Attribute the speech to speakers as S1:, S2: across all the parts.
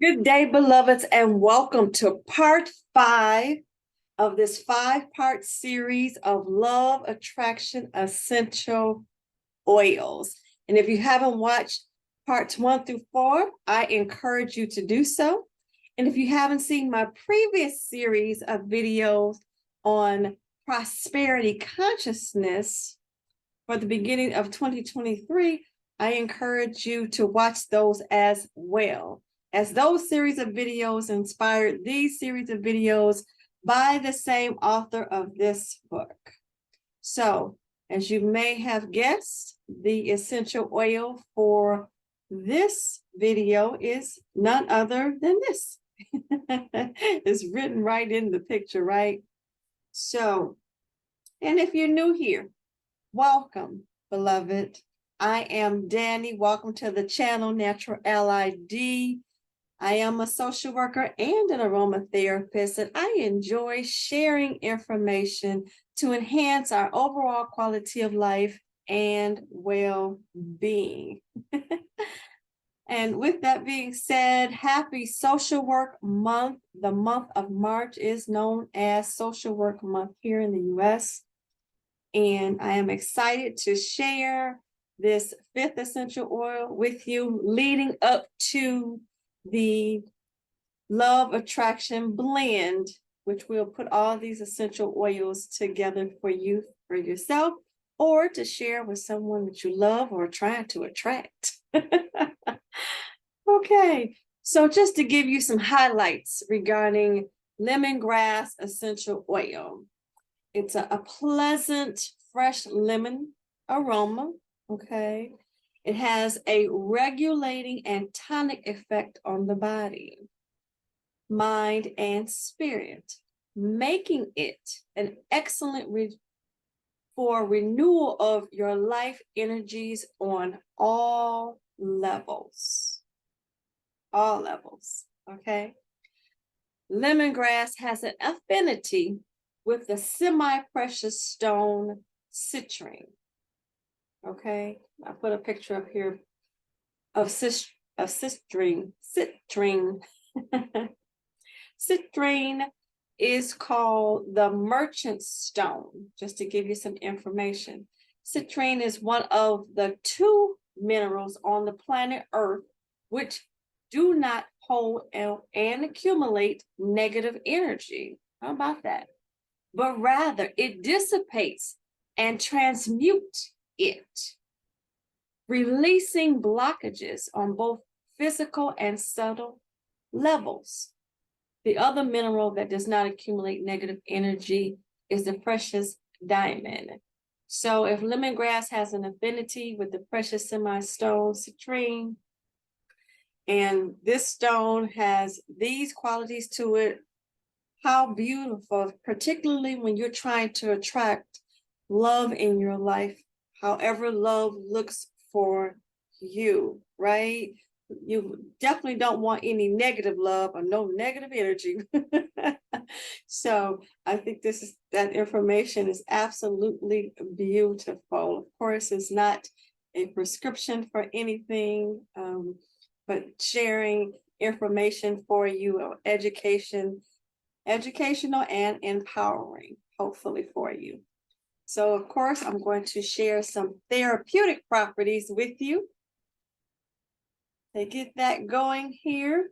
S1: Good day, beloveds, and welcome to part 5 of this 5-part series of Love Attraction Essential Oils. And if you haven't watched parts 1 through 4, I encourage you to do so. And if you haven't seen my previous series of videos on prosperity consciousness for the beginning of 2023, I encourage you to watch those as well, as those series of videos inspired these series of videos by the same author of this book. So, as you may have guessed, the essential oil for this video is none other than this. It's written right in the picture, right? So, and if you're new here, welcome, beloved. I am Danny. Welcome to the channel, Natural LID. I am a social worker and an aromatherapist, and I enjoy sharing information to enhance our overall quality of life and well-being. And with that being said, happy Social Work Month. The month of March is known as Social Work Month here in the U.S., and I am excited to share this 5th essential oil with you leading up to the Love Attraction Blend, which will put all these essential oils together for you, for yourself, or to share with someone that you love or trying to attract. Okay, so just to give you some highlights regarding lemongrass essential oil. It's a pleasant, fresh lemon aroma, okay? It has a regulating and tonic effect on the body, mind, and spirit, making it an excellent for renewal of your life energies on all levels. All levels, okay? Lemongrass has an affinity with the semi-precious stone citrine. Okay, I put a picture up here of citrine. Citrine is called the merchant stone, just to give you some information. Citrine is one of the 2 minerals on the planet Earth which do not hold and accumulate negative energy. How about that? But rather it dissipates and transmutes it, releasing blockages on both physical and subtle levels. The other mineral that does not accumulate negative energy is the precious diamond. So if lemongrass has an affinity with the precious semi-stone citrine, and this stone has these qualities to it, how beautiful, particularly when you're trying to attract love in your life, however love looks for you, right? You definitely don't want any negative love or no negative energy. So I think that information is absolutely beautiful. Of course, it's not a prescription for anything, but sharing information for you, educational and empowering, hopefully for you. So of course, I'm going to share some therapeutic properties with you. To get that going here,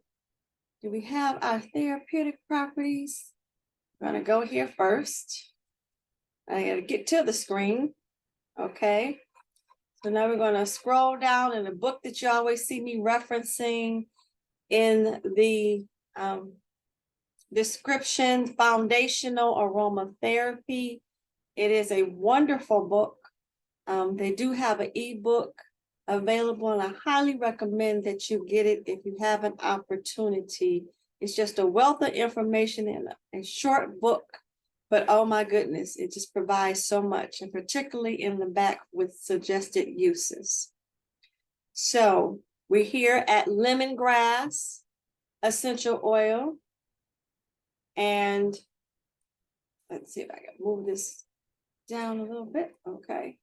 S1: do we have our therapeutic properties? I'm going to go here first. I got to get to the screen. Okay. So now we're going to scroll down in the book that you always see me referencing in the description, Foundational Aromatherapy. It is a wonderful book. They do have an ebook available, and I highly recommend that you get it if you have an opportunity. It's just a wealth of information in a short book, but oh my goodness, it just provides so much, and particularly in the back with suggested uses. So we're here at lemongrass essential oil, and let's see if I can move this down a little bit. Okay.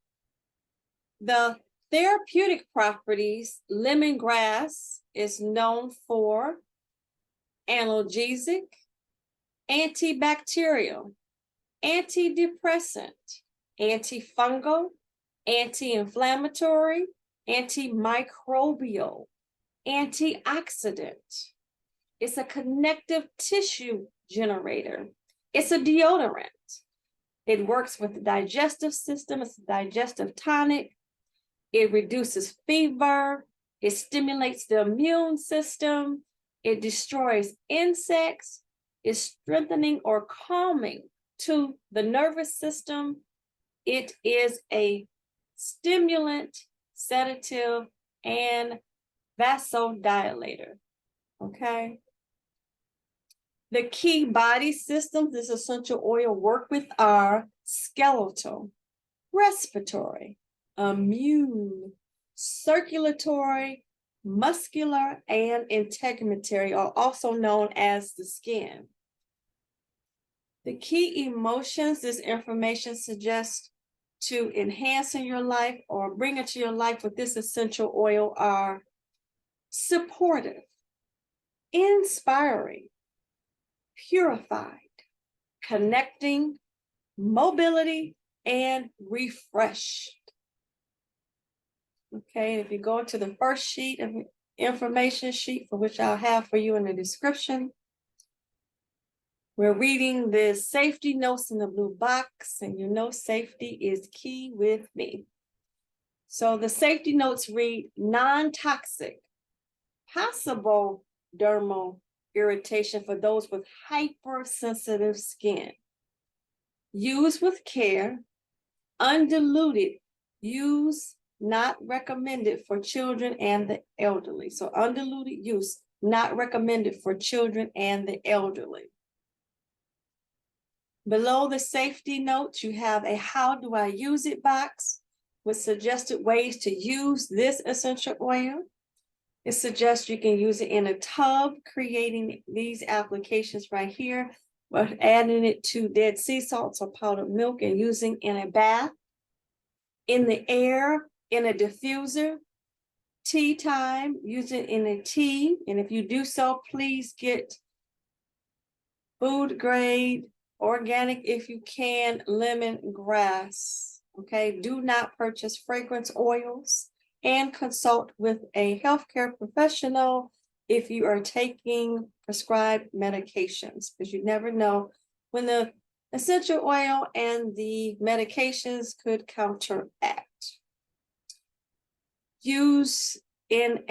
S1: The therapeutic properties lemongrass is known for analgesic, antibacterial, antidepressant, antifungal, anti-inflammatory, antimicrobial, antioxidant. It's a connective tissue generator. It's a deodorant. It works with the digestive system. It's a digestive tonic. It reduces fever. It stimulates the immune system. It destroys insects. It's strengthening or calming to the nervous system. It is a stimulant, sedative, and vasodilator. Okay. The key body systems this essential oil work with are skeletal, respiratory, immune, circulatory, muscular, and integumentary, are also known as the skin. The key emotions this information suggests to enhance in your life or bring into your life with this essential oil are supportive, inspiring, purified, connecting, mobility, and refreshed. Okay, if you go to the first sheet of information sheet, for which I'll have for you in the description, we're reading the safety notes in the blue box, and you know safety is key with me. So the safety notes read non-toxic, possible dermal irritation for those with hypersensitive skin. Use with care, undiluted, use not recommended for children and the elderly. So undiluted use, not recommended for children and the elderly. Below the safety notes, you have a how do I use it box with suggested ways to use this essential oil. It suggests you can use it in a tub, creating these applications right here, but adding it to dead sea salts or powdered milk and using in a bath, in the air, in a diffuser, tea time, use it in a tea. And if you do so, please get food grade, organic if you can, lemongrass. Okay, do not purchase fragrance oils and consult with a healthcare professional if you are taking prescribed medications, because you never know when the essential oil and the medications could counteract. You can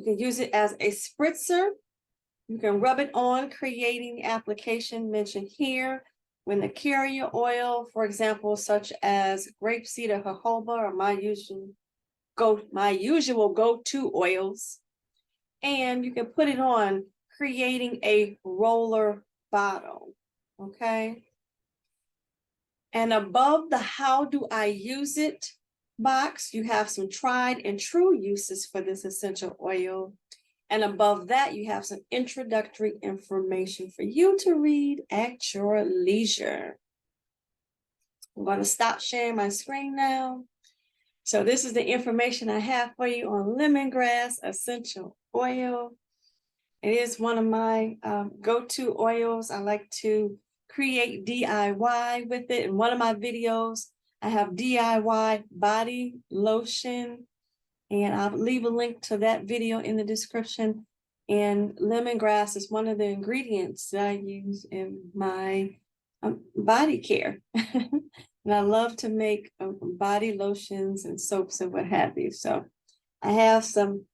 S1: use it as a spritzer. You can rub it on, creating the application mentioned here. When the carrier oil, for example, such as grapeseed or jojoba, are my usual go-to oils. And you can put it on, creating a roller bottle. Okay. And above the how do I use it box, you have some tried and true uses for this essential oil. And above that, you have some introductory information for you to read at your leisure. I'm going to stop sharing my screen now. So this is the information I have for you on lemongrass essential oil. It is one of my go-to oils. I like to create DIY with it. In one of my videos, I have DIY body lotion, and I'll leave a link to that video in the description. And lemongrass is one of the ingredients that I use in my body care. And I love to make body lotions and soaps and what have you. So I have some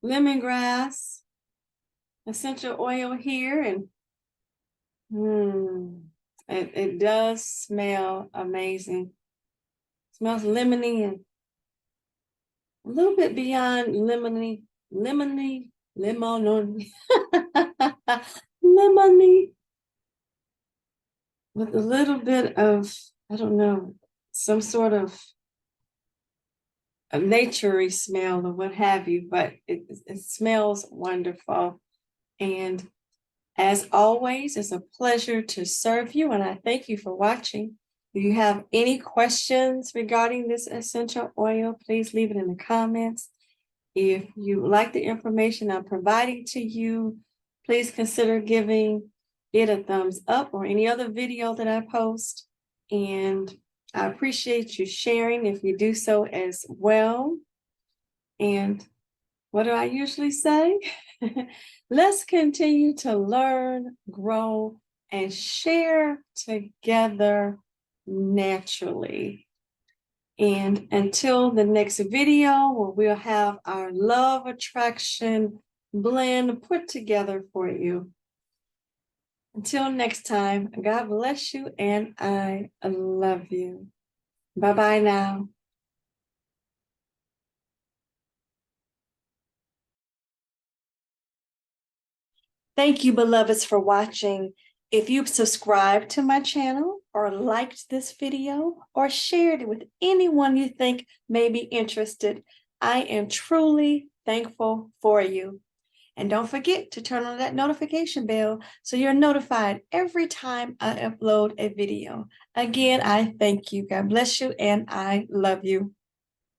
S1: lemongrass essential oil here, and it does smell amazing. It smells lemony and a little bit beyond lemony, lemony, with a little bit of, I don't know, some sort of a naturey smell or what have you, but it smells wonderful. And as always, it's a pleasure to serve you, and I thank you for watching. If you have any questions regarding this essential oil, please leave it in the comments. If you like the information I'm providing to you, please consider giving it a thumbs up or any other video that I post. And I appreciate you sharing if you do so as well. And what do I usually say? Let's continue to learn, grow, and share together naturally. And until the next video, where we'll have our love attraction blend put together for you. Until next time, God bless you and I love you. Bye-bye now. Thank you, beloveds, for watching. If you've subscribed to my channel or liked this video or shared it with anyone you think may be interested, I am truly thankful for you. And don't forget to turn on that notification bell so you're notified every time I upload a video. Again, I thank you. God bless you and I love you.